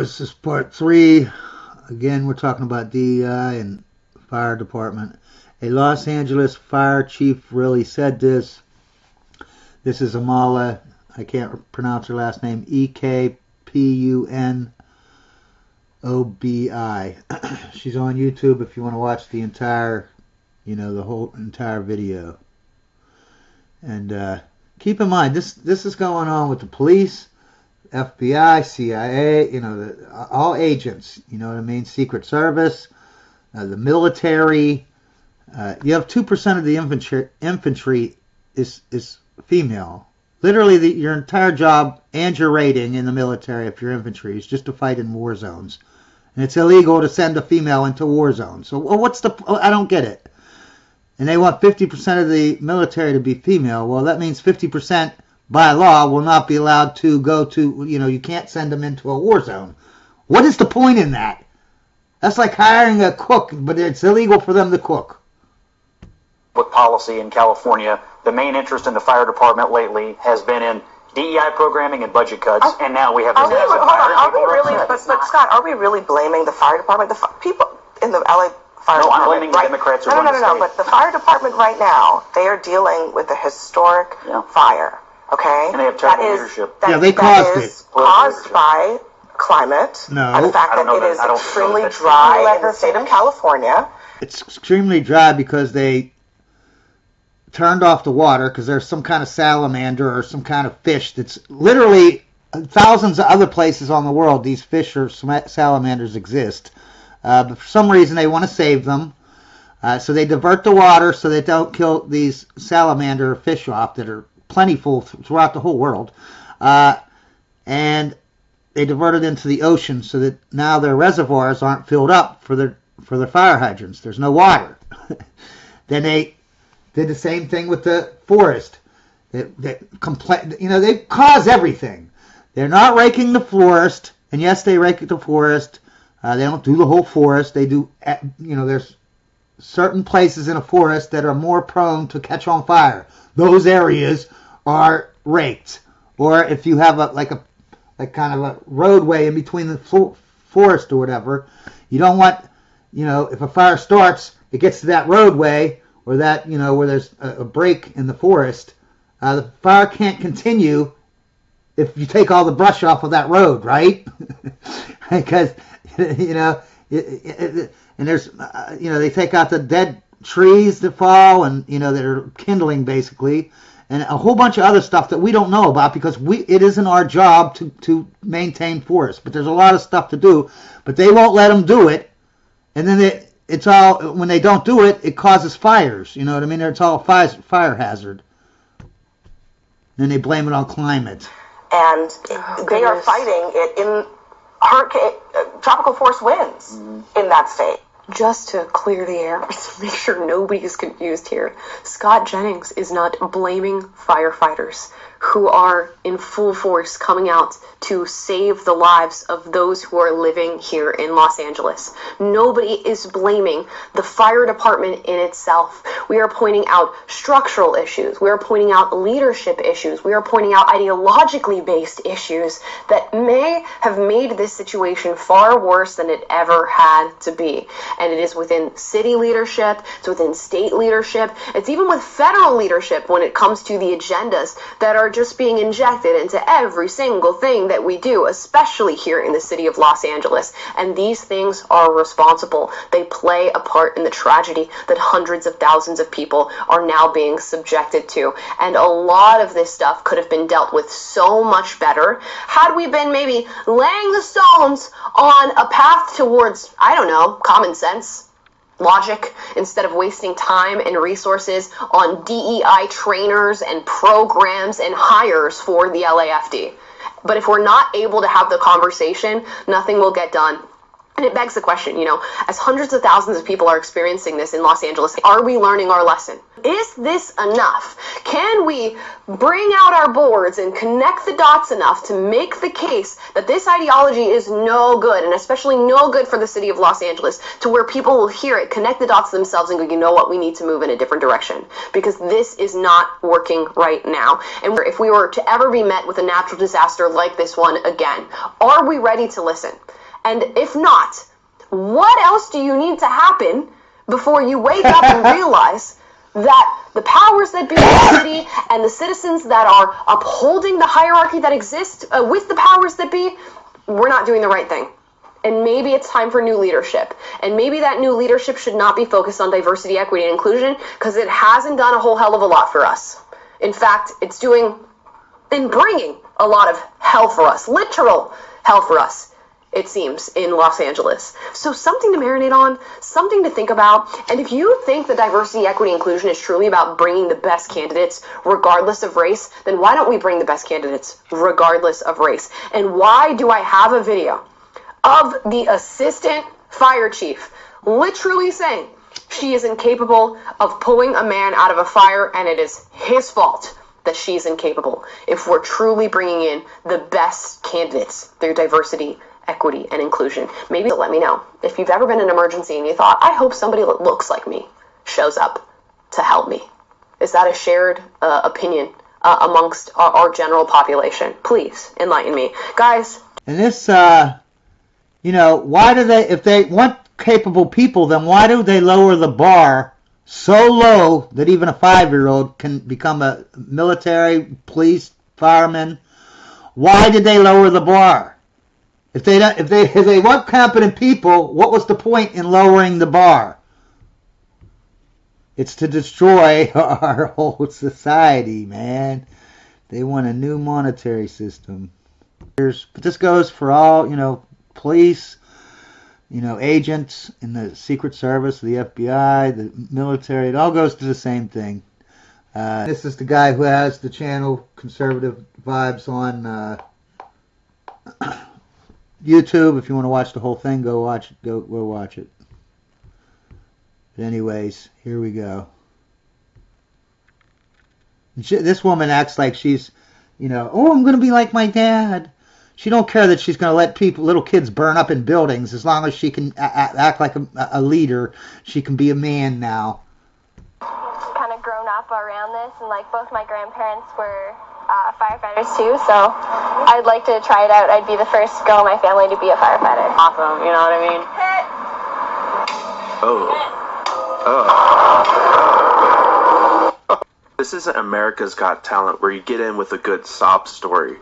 this is part 3. Again, we're talking about DEI and fire department. A Los Angeles fire chief really said this. This is Amala. I can't pronounce her last name. Ekpunobi. She's on YouTube if you want to watch the entire, the whole entire video. And keep in mind, this is going on with the police, FBI, CIA, all agents, you know what I mean, Secret Service, the military. You have 2% of the infantry is female. Literally, your entire job and your rating in the military, if you're infantry, is just to fight in war zones. And it's illegal to send a female into war zones. So I don't get it. And they want 50% of the military to be female. Well, that means 50% by law will not be allowed to go to, you can't send them into a war zone. What is the point in that? That's like hiring a cook, but it's illegal for them to cook. With policy in California, the main interest in the fire department lately has been in DEI programming and budget cuts, and now we have... But Scott, are we really blaming the fire department? The people in the LA fire department... I'm blaming the Democrats who run the state. No, but the fire department right now, they are dealing with a historic fire, okay? And they have terrible leadership. They caused it. That is caused by climate, and the fact that it is extremely dry in the state of California. It's extremely dry because they turned off the water because there's some kind of salamander or some kind of fish that's literally thousands of other places on the world. These fish or salamanders exist. But for some reason they want to save them. So they divert the water so they don't kill these salamander fish off that are plentiful throughout the whole world. And they divert it into the ocean so that now their reservoirs aren't filled up for their fire hydrants. There's no water. Then they did the same thing with the forest. They cause everything. They're not raking the forest, and yes, they rake the forest. They don't do the whole forest. They do, there's certain places in a forest that are more prone to catch on fire. Those areas are raked. Or if you have a kind of a roadway in between the forest or whatever, you don't want, if a fire starts, it gets to that roadway, or that, where there's a break in the forest, the fire can't continue if you take all the brush off of that road, right? Because, and there's, they take out the dead trees that fall and, that are kindling basically, and a whole bunch of other stuff that we don't know about because it isn't our job to maintain forests. But there's a lot of stuff to do, but they won't let them do it, and then it's all, when they don't do it, it causes fires. You know what I mean? It's all a fire hazard. Then they blame it on climate. And they are fighting it in tropical force winds in that state. Just to clear the air, to make sure nobody is confused here, Scott Jennings is not blaming firefighters who are in full force coming out to save the lives of those who are living here in Los Angeles. Nobody is blaming the fire department in itself. We are pointing out structural issues. We are pointing out leadership issues. We are pointing out ideologically based issues that may have made this situation far worse than it ever had to be. And it is within city leadership, it's within state leadership, it's even with federal leadership when it comes to the agendas that are just being injected into every single thing that we do, especially here in the city of Los Angeles. And these things are responsible. They play a part in the tragedy that hundreds of thousands of people are now being subjected to. And a lot of this stuff could have been dealt with so much better had we been maybe laying the stones on a path towards, I don't know, common sense, logic, instead of wasting time and resources on DEI trainers and programs and hires for the LAFD. But if we're not able to have the conversation, nothing will get done. And it begs the question, as hundreds of thousands of people are experiencing this in Los Angeles, are we learning our lesson? Is this enough? Can we bring out our boards and connect the dots enough to make the case that this ideology is no good, and especially no good for the city of Los Angeles, to where people will hear it, connect the dots themselves, and go, you know what, we need to move in a different direction, because this is not working right now. And if we were to ever be met with a natural disaster like this one again, are we ready to listen? And if not, what else do you need to happen before you wake up and realize that the powers that be in the city and the citizens that are upholding the hierarchy that exists with the powers that be, we're not doing the right thing? And maybe it's time for new leadership. And maybe that new leadership should not be focused on diversity, equity, and inclusion, because it hasn't done a whole hell of a lot for us. In fact, it's doing and bringing a lot of hell for us, literal hell for us, it seems, in Los Angeles. So something to marinate on, something to think about. And if you think that diversity, equity, inclusion is truly about bringing the best candidates regardless of race, then why don't we bring the best candidates regardless of race? And why do I have a video of the assistant fire chief literally saying she is incapable of pulling a man out of a fire, and it is his fault that she's incapable, if we're truly bringing in the best candidates through diversity, equity, and inclusion? Maybe let me know if you've ever been in an emergency and you thought, I hope somebody that looks like me shows up to help me. Is that a shared opinion amongst our general population? Please enlighten me, guys. And this, why do they, if they want capable people, then why do they lower the bar so low that even a 5-year-old can become a military, police, fireman? Why did they lower the bar? If they want competent people, what was the point in lowering the bar? It's to destroy our whole society, man. They want a new monetary system. But this goes for all, police, agents in the Secret Service, the FBI, the military. It all goes to the same thing. This is the guy who has the channel Conservative Vibes on YouTube. If you want to watch the whole thing, go watch it. Go watch it. But anyways, here we go. This woman acts like she's, oh, I'm going to be like my dad. She don't care that she's going to let little kids burn up in buildings, as long as she can act like a leader. She can be a man now. Kind of grown up around this, and both my grandparents were firefighters too, so I'd like to try it out. I'd be the first girl in my family to be a firefighter. Awesome, you know what I mean? This isn't America's Got Talent, where you get in with a good sob story.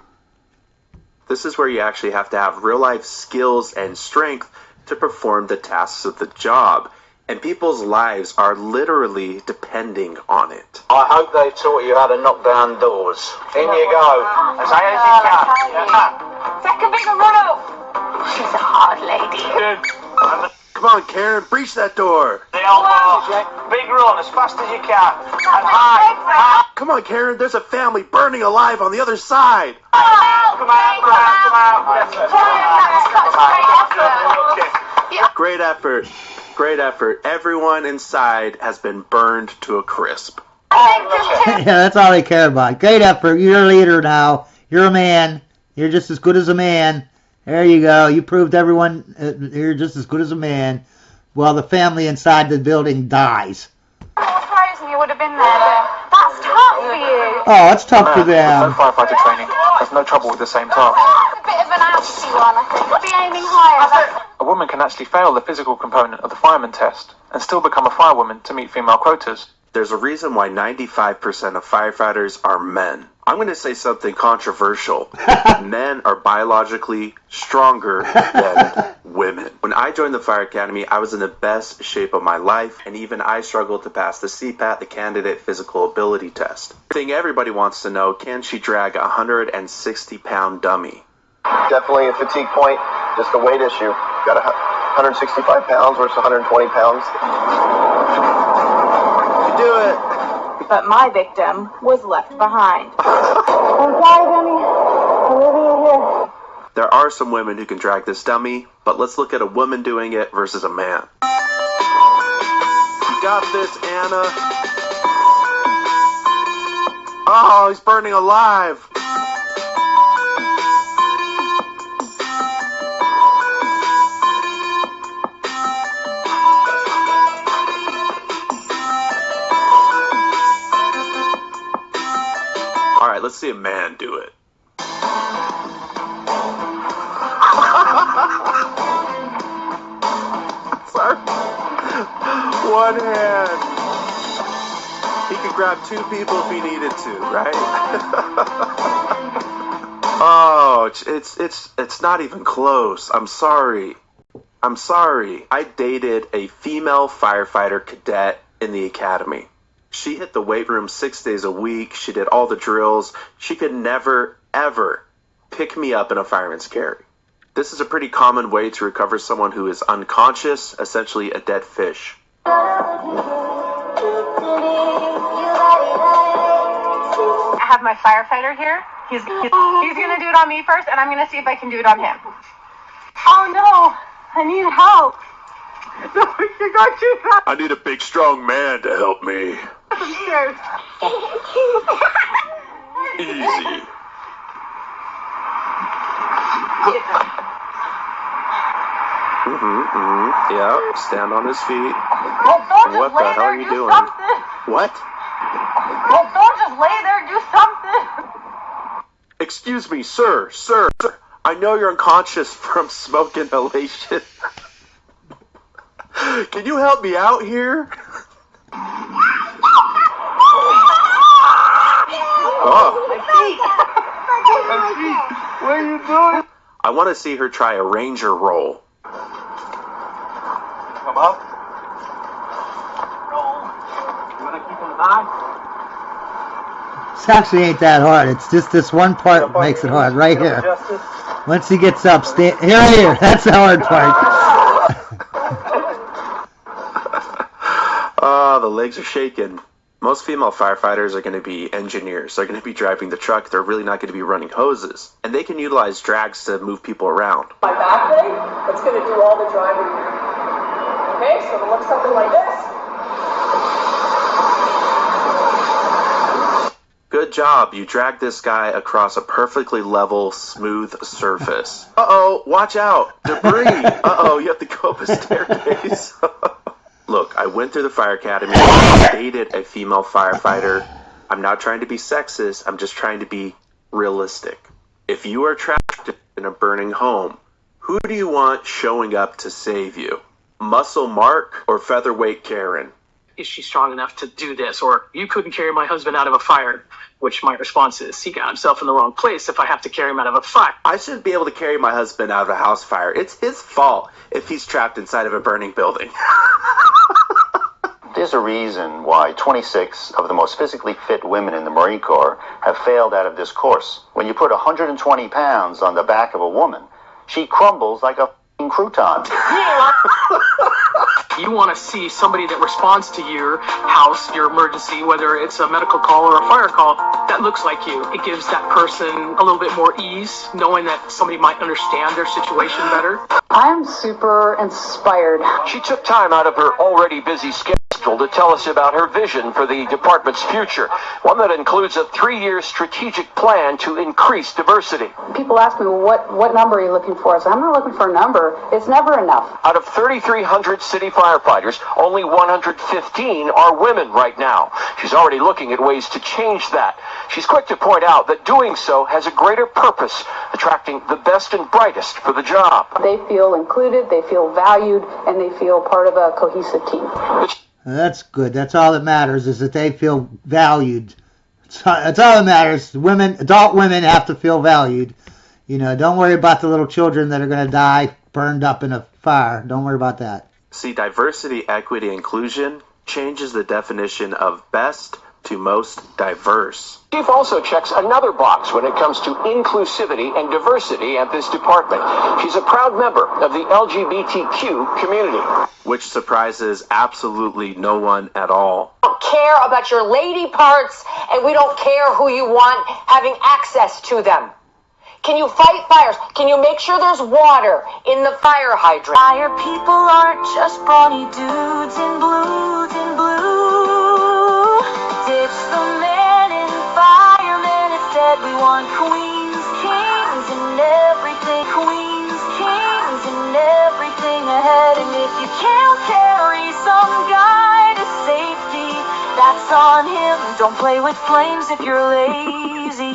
This is where you actually have to have real-life skills and strength to perform the tasks of the job. And people's lives are literally depending on it. I hope they taught you how to knock down doors. In you go. As high as you can. Take a bigger run up. She's a hard lady. Come on, Karen, breach that door. The elbow. Big run as fast as you can. And high. Come on, Karen, there's a family burning alive on the other side. Come out. Great effort. Great effort. Everyone inside has been burned to a crisp. Yeah, that's all they care about. Great effort. You're a leader now. You're a man. You're just as good as a man. There you go. You proved everyone you're just as good as a man. While the family inside the building dies. Surprised me would have been there, but that's tough for you. Oh, it's tough for There's no them. firefighter training. There's no trouble with the same task. It's a bit of an ouchy one, I think. Be aiming higher. A woman can actually fail the physical component of the fireman test and still become a firewoman to meet female quotas. There's a reason why 95% of firefighters are men. I'm going to say something controversial. Men are biologically stronger than women. When I joined the Fire Academy, I was in the best shape of my life, and even I struggled to pass the CPAT, the Candidate Physical Ability Test. The thing everybody wants to know, can she drag a 160-pound dummy? Definitely a fatigue point, just a weight issue. Got 165 pounds versus 120 pounds. You do it! But my victim was left behind. I'm sorry, Jenny. Olivia here. There are some women who can drag this dummy, but let's look at a woman doing it versus a man. You got this, Anna. Oh, he's burning alive. All right, let's see a man do it. Sorry. One hand. He could grab two people if he needed to, right? Oh, it's not even close. I'm sorry. I dated a female firefighter cadet in the academy. She hit the weight room 6 days a week. She did all the drills. She could never, ever pick me up in a fireman's carry. This is a pretty common way to recover someone who is unconscious, essentially a dead fish. I have my firefighter here. He's gonna do it on me first, and I'm gonna see if I can do it on him. Oh no, I need help. No, you're going too fast. I need a big, strong man to help me. I'm scared. Easy. Yeah, stand on his feet. Well, don't What just lay the hell there, are you do doing? something. What? Well, don't just lay there, do something. Excuse me, sir. I know you're unconscious from smoke inhalation. Can you help me out here? Oh. What are you doing? I want to see her try a ranger roll. Come up. Roll. You want to keep him high? This actually ain't that hard. It's just this one part that makes it hard, right here. Once he gets up, here. That's the hard part. Oh, the legs are shaking. Most female firefighters are going to be engineers. They're going to be driving the truck. They're really not going to be running hoses. And they can utilize drags to move people around. My back leg, that's going to do all the driving. Okay, so it'll look something like this. Good job. You dragged this guy across a perfectly level, smooth surface. Uh-oh, watch out. Debris. Uh-oh, you have to go up a staircase. Look, I went through the fire academy, I dated a female firefighter. I'm not trying to be sexist, I'm just trying to be realistic. If you are trapped in a burning home, who do you want showing up to save you? Muscle Mark or featherweight Karen? Is she strong enough to do this? Or you couldn't carry my husband out of a fire, which my response is, he got himself in the wrong place if I have to carry him out of a fire. I shouldn't be able to carry my husband out of a house fire. It's his fault if he's trapped inside of a burning building. There's a reason why 26 of the most physically fit women in the Marine Corps have failed out of this course. When you put 120 pounds on the back of a woman, she crumbles like a f***ing crouton. You want to see somebody that responds to your house, your emergency, whether it's a medical call or a fire call, that looks like you. It gives that person a little bit more ease, knowing that somebody might understand their situation better. I'm super inspired. She took time out of her already busy schedule to tell us about her vision for the department's future, one that includes a 3-year strategic plan to increase diversity. People ask me, well, what number are you looking for? I said, I'm not looking for a number. It's never enough. Out of 3,300 city firefighters, only 115 are women right now. She's already looking at ways to change that. She's quick to point out that doing so has a greater purpose, attracting the best and brightest for the job. They feel included, they feel valued, and they feel part of a cohesive team. That's good. That's all that matters, is that they feel valued. That's all that matters. Women, adult women have to feel valued. You know, don't worry about the little children that are going to die burned up in a fire. Don't worry about that. See, diversity, equity, inclusion changes the definition of best to most diverse. Chief also checks another box when it comes to inclusivity and diversity at this department. She's a proud member of the LGBTQ community. Which surprises absolutely no one at all. We don't care about your lady parts, and we don't care who you want having access to them. Can you fight fires? Can you make sure there's water in the fire hydrant? Fire people aren't just brawny dudes in blue, Ditch the men in firemen, instead we want queens, kings, and everything. Queens, kings, and everything ahead. And if you can't carry some guy to safety, that's on him. Don't play with flames if you're lazy.